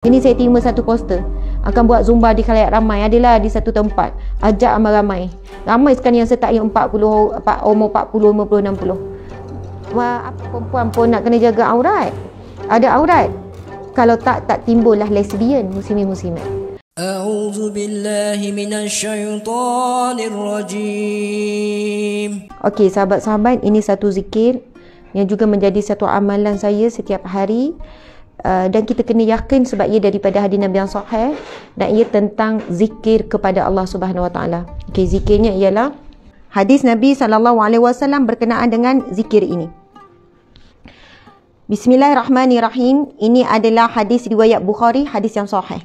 Ini saya terima satu poster akan buat zumba di khalayak ramai, adalah di satu tempat, ajak amal ramai. Ramai sekarang yang serta yang 40, umur 40, 50, 60. Wah, apa perempuan pun nak kena jaga aurat. Ada aurat. Kalau tak timbullah lesbian muslimin-muslimat. A'udzu billahi minasyaitonir rajim. Okey, sahabat-sahabat, ini satu zikir yang juga menjadi satu amalan saya setiap hari. Dan kita kena yakin sebab ia daripada hadis Nabi yang sahih, dan ia tentang zikir kepada Allah Subhanahu Wa Taala. Okey, zikirnya ialah hadis Nabi SAW berkenaan dengan zikir ini. Bismillahirrahmanirrahim. Ini adalah hadis riwayat Bukhari, hadis yang sahih.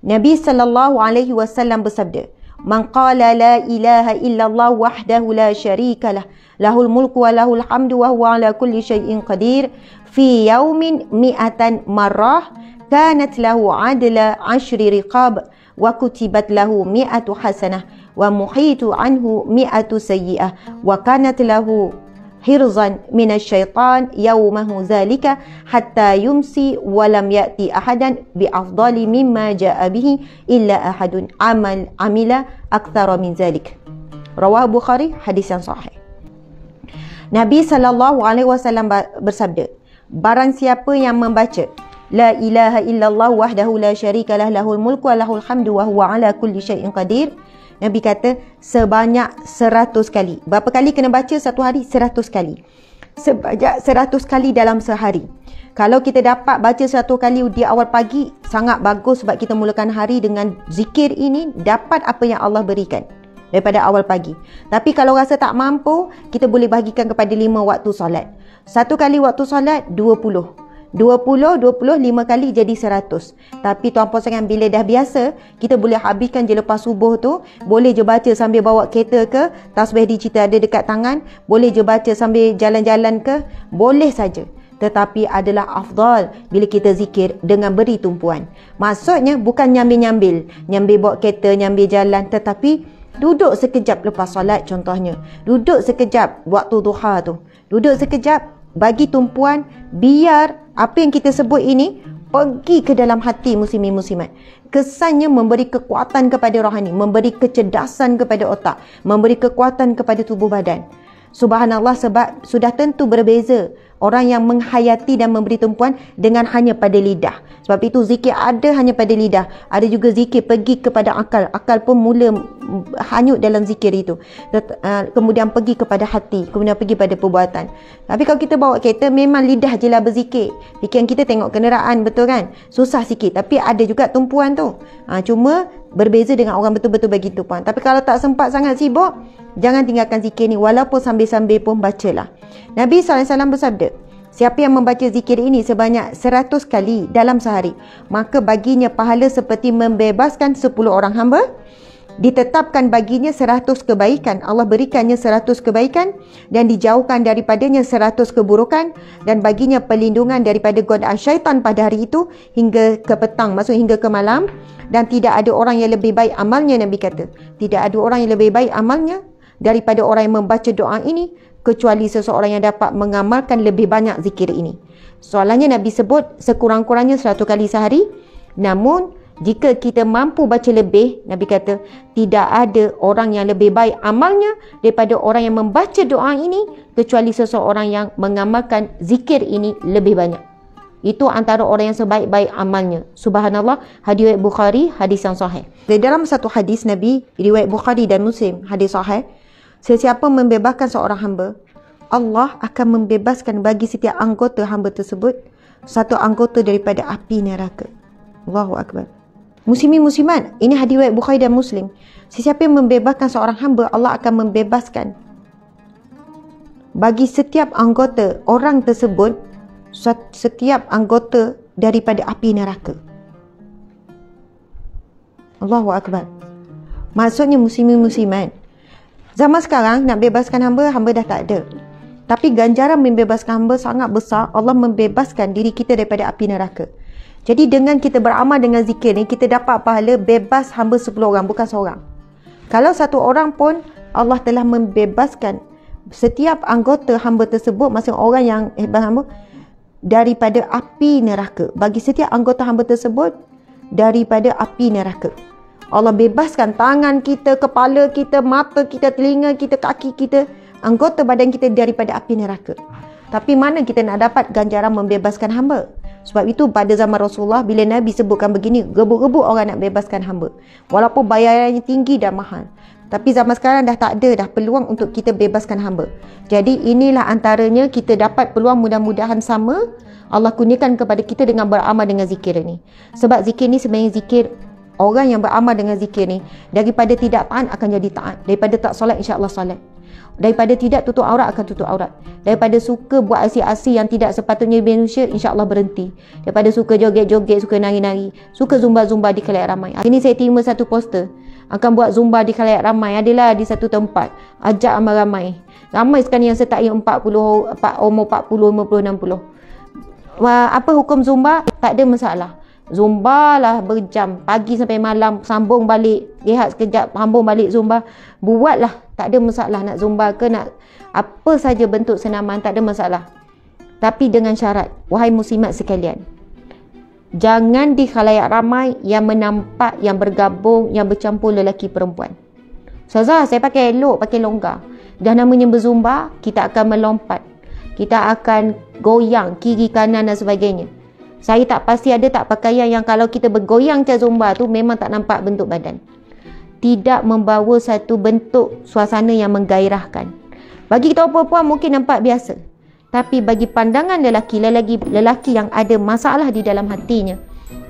Nabi SAW bersabda, "Man qala la ilaha illallah wahdahu la syarika lah, lahul mulku wa lahul hamdu wa huwa ala kulli syai'in qadir, fi yaumin mi'atan marrah, kanat lahu adla 'ashri riqab, wa kutibat lahu mi'atu hasanah, wa muhitu anhu mi'atu sayyi'ah, wa kanat lahu hirzan minasyaitan yaumahu zalika hatta yumsi wa lam ya'ti ahadan bi afdali mimma ja'a bihi illa ahadun amila aktsara min zalik." Rawahu Bukhari, hadis yang sahih. Nabi SAW bersabda, barang siapa yang membaca la ilaha illallah wahdahu la syarikalah, lahul mulku wa lahul hamdu wa huwa ala kulli syai'in qadir, Nabi kata sebanyak 100 kali. Berapa kali kena baca satu hari? 100 kali. Sebanyak 100 kali dalam sehari. Kalau kita dapat baca 100 kali di awal pagi, sangat bagus sebab kita mulakan hari dengan zikir ini, dapat apa yang Allah berikan daripada awal pagi. Tapi kalau rasa tak mampu, kita boleh bahagikan kepada 5 waktu solat. Satu kali waktu solat 20. 20, 5 kali jadi 100. Tapi tuan-puan sekalian, bila dah biasa, kita boleh habiskan je lepas subuh tu. Boleh je baca sambil bawa kereta ke, tasbih digital ada dekat tangan. Boleh je baca sambil jalan-jalan ke, boleh saja. Tetapi adalah afdal bila kita zikir dengan beri tumpuan. Maksudnya bukan nyambil-nyambil bawa kereta, nyambil jalan, tetapi duduk sekejap lepas solat contohnya. Duduk sekejap waktu duha tu. Duduk sekejap, bagi tumpuan, biar apa yang kita sebut ini pergi ke dalam hati muslimin muslimat. Kesannya memberi kekuatan kepada rohani, memberi kecerdasan kepada otak, memberi kekuatan kepada tubuh badan. Subhanallah, sebab sudah tentu berbeza orang yang menghayati dan memberi tumpuan dengan hanya pada lidah. Sebab itu zikir ada hanya pada lidah, ada juga zikir pergi kepada akal. Akal pun mula hanyut dalam zikir itu, kemudian pergi kepada hati, kemudian pergi pada perbuatan. Tapi kalau kita bawa kereta, memang lidah je lah berzikir, fikiran kita tengok kenderaan, betul kan? Susah sikit, tapi ada juga tumpuan tu. Cuma berbeza dengan orang betul-betul bagi tumpuan. Tapi kalau tak sempat sangat sibuk, jangan tinggalkan zikir ni, walaupun sambil-sambil pun bacalah. Nabi SAW bersabda, siapa yang membaca zikir ini sebanyak 100 kali dalam sehari, maka baginya pahala seperti membebaskan 10 orang hamba, ditetapkan baginya 100 kebaikan, Allah berikannya 100 kebaikan, dan dijauhkan daripadanya 100 keburukan, dan baginya perlindungan daripada godaan syaitan pada hari itu hingga ke petang, maksud hingga ke malam. Dan tidak ada orang yang lebih baik amalnya, Nabi kata, tidak ada orang yang lebih baik amalnya daripada orang yang membaca doa ini, kecuali seseorang yang dapat mengamalkan lebih banyak zikir ini. Soalannya Nabi sebut sekurang-kurangnya 100 kali sehari. Namun jika kita mampu baca lebih, Nabi kata tidak ada orang yang lebih baik amalnya daripada orang yang membaca doa ini, kecuali seseorang yang mengamalkan zikir ini lebih banyak. Itu antara orang yang sebaik-baik amalnya. Subhanallah, hadis riwayat Bukhari, hadis yang sahih. Di dalam satu hadis Nabi riwayat Bukhari dan Muslim, hadis sahih, sesiapa membebaskan seorang hamba, Allah akan membebaskan bagi setiap anggota hamba tersebut satu anggota daripada api neraka. Allahu Akbar. Muslimin muslimat, ini hadis riwayat Bukhari dan Muslim. Sesiapa yang membebaskan seorang hamba, Allah akan membebaskan bagi setiap anggota orang tersebut setiap anggota daripada api neraka. Allahu Akbar. Maksudnya muslimin muslimat, zaman sekarang nak bebaskan hamba dah tak ada. Tapi ganjaran membebaskan hamba sangat besar. Allah membebaskan diri kita daripada api neraka. Jadi dengan kita beramal dengan zikir ni, kita dapat pahala bebas hamba 10 orang, bukan seorang. Kalau satu orang pun, Allah telah membebaskan setiap anggota hamba tersebut, maksudnya orang yang hebat hamba, daripada api neraka. Bagi setiap anggota hamba tersebut, daripada api neraka. Allah bebaskan tangan kita, kepala kita, mata kita, telinga kita, kaki kita, anggota badan kita daripada api neraka. Tapi mana kita nak dapat ganjaran membebaskan hamba? Sebab itu pada zaman Rasulullah, bila Nabi sebutkan begini, gebuk-gebuk orang nak bebaskan hamba. Walaupun bayarannya tinggi dan mahal. Tapi zaman sekarang dah tak ada dah peluang untuk kita bebaskan hamba. Jadi inilah antaranya kita dapat peluang, mudah-mudahan sama Allah kurniakan kepada kita dengan beramal dengan zikir ni. Sebab zikir ni sebenarnya zikir, orang yang beramal dengan zikir ni, daripada tidak taat akan jadi taat. Daripada tak solat, insya-Allah solat. Daripada tidak tutup aurat akan tutup aurat. Daripada suka buat aksi-aksi yang tidak sepatutnya manusia, insya-Allah berhenti. Daripada suka joget-joget, suka nari-nari, suka zumba-zumba di khalayak ramai. Hari ni saya terima satu poster akan buat zumba di khalayak ramai. Adalah di satu tempat, ajak amal ramai. Ramai sekali yang sertai umur 40, 50, 60. Apa hukum zumba? Tak ada masalah. Zumba lah berjam, pagi sampai malam, sambung balik, rehat sekejap, sambung balik zumba. Buatlah, tak ada masalah. Nak zumba ke, nak apa saja bentuk senaman, tak ada masalah. Tapi dengan syarat, wahai muslimat sekalian, jangan di khalayak ramai yang menampak, yang bergabung, yang bercampur lelaki perempuan. Ustazah, saya pakai elok, pakai longgar. Dah namanya berzumba, kita akan melompat, kita akan goyang kiri kanan dan sebagainya. Saya tak pasti ada tak pakaian yang kalau kita bergoyang macam zumba tu memang tak nampak bentuk badan. Tidak membawa satu bentuk suasana yang menggairahkan. Bagi kita perempuan mungkin nampak biasa. Tapi bagi pandangan lelaki yang ada masalah di dalam hatinya,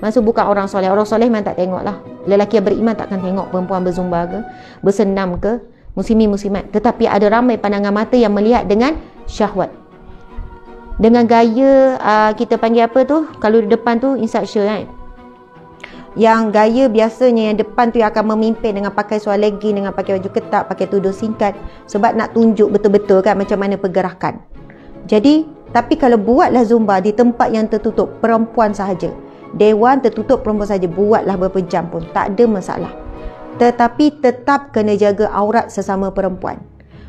maksud bukan orang soleh. Orang soleh memang tak tengok lah. Lelaki yang beriman takkan tengok perempuan berzumba ke, bersenam ke, muslimin-muslimat. Tetapi ada ramai pandangan mata yang melihat dengan syahwat. Dengan gaya kita panggil apa tu, kalau di depan tu instructor kan, yang gaya biasanya yang depan tu yang akan memimpin dengan pakai seluar legging, dengan pakai baju ketat, pakai tudung singkat, sebab nak tunjuk betul-betul kan macam mana pergerakan. Jadi tapi kalau buatlah zumba di tempat yang tertutup, perempuan sahaja, dewan tertutup perempuan sahaja, buatlah berapa jam pun tak ada masalah. Tetapi tetap kena jaga aurat sesama perempuan.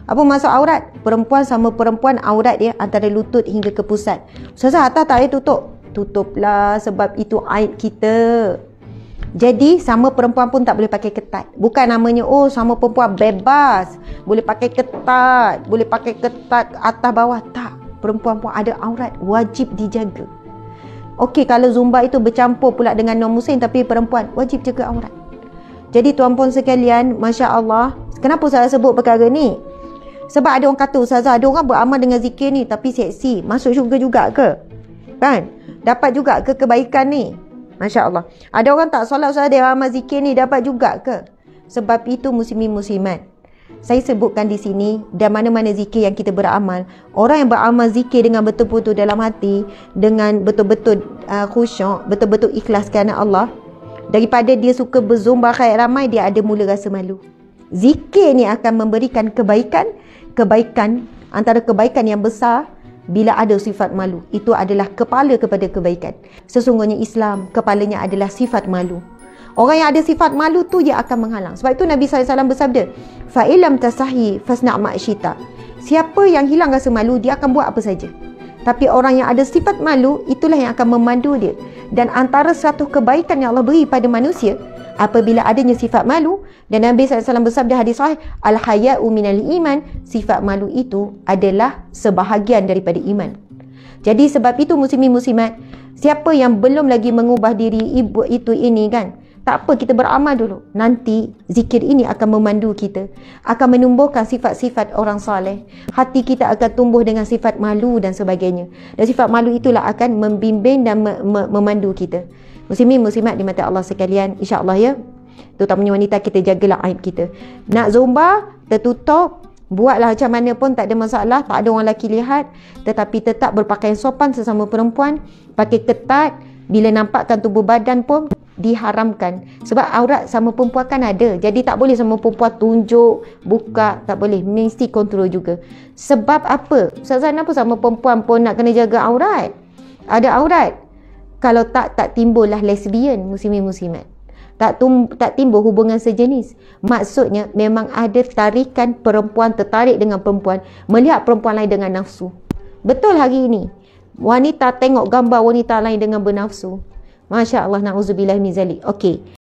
Apa maksud aurat? Perempuan sama perempuan, aurat dia antara lutut hingga ke pusat. Ustazah, atas tak boleh tutup. Tutuplah, sebab itu aib kita. Jadi sama perempuan pun tak boleh pakai ketat. Bukan namanya oh sama perempuan bebas, boleh pakai ketat, boleh pakai ketat atas bawah. Tak, perempuan pun ada aurat, wajib dijaga. Okey, kalau zumba itu bercampur pula dengan non muslim tapi perempuan, wajib jaga aurat. Jadi tuan-puan sekalian, masya-Allah, kenapa saya sebut perkara ni? Sebab ada orang kata, Ustazah, ada orang beramal dengan zikir ni tapi seksi, masuk syurga juga ke? Kan? Dapat juga ke kebaikan ni? Masya Allah. Ada orang tak solat, Ustazah, dia amal zikir ni dapat juga ke? Sebab itu muslimin muslimat, saya sebutkan di sini, dan mana-mana zikir yang kita beramal, orang yang beramal zikir dengan betul-betul dalam hati, dengan betul-betul khusyuk, betul-betul ikhlas kerana Allah, daripada dia suka berzumba khalayak ramai, dia ada mula rasa malu. Zikir ni akan memberikan kebaikan antara kebaikan yang besar. Bila ada sifat malu, itu adalah kepala kepada kebaikan. Sesungguhnya Islam, kepalanya adalah sifat malu. Orang yang ada sifat malu tu dia akan menghalang. Sebab itu Nabi SAW bersabda, fa'ilam tasahi fasna' ma'syita. Siapa yang hilang rasa malu, dia akan buat apa saja. Tapi orang yang ada sifat malu, itulah yang akan memandu dia. Dan antara satu kebaikan yang Allah beri pada manusia, apabila adanya sifat malu, dan Nabi SAW bersabda hadis sahih, al-haya'u minal iman, sifat malu itu adalah sebahagian daripada iman. Jadi sebab itu muslimin muslimat, siapa yang belum lagi mengubah diri ibu itu ini kan, tak apa, kita beramal dulu. Nanti zikir ini akan memandu kita, akan menumbuhkan sifat-sifat orang soleh. Hati kita akan tumbuh dengan sifat malu dan sebagainya. Dan sifat malu itulah akan membimbing dan memandu kita. Muslimin muslimat di mata Allah sekalian, insya-Allah ya, terutamanya wanita, kita jagalah aib kita. Nak zumba tertutup, buatlah macam mana pun tak ada masalah, tak ada orang lelaki lihat, tetapi tetap berpakaian sopan sesama perempuan, pakai ketat. Bila nampakkan tubuh badan pun diharamkan, sebab aurat sama perempuan kan ada. Jadi tak boleh sama perempuan tunjuk, buka, tak boleh, mesti kontrol juga. Sebab apa? Ustazah, kenapa sama perempuan pun nak kena jaga aurat? Ada aurat. Kalau tak timbullah lesbian, muslimin muslimat. Tak timbul hubungan sejenis. Maksudnya memang ada tarikan perempuan tertarik dengan perempuan, melihat perempuan lain dengan nafsu. Betul hari ini wanita tengok gambar wanita lain dengan bernafsu. Masya Allah, na'udzubillah min zalik. Okey.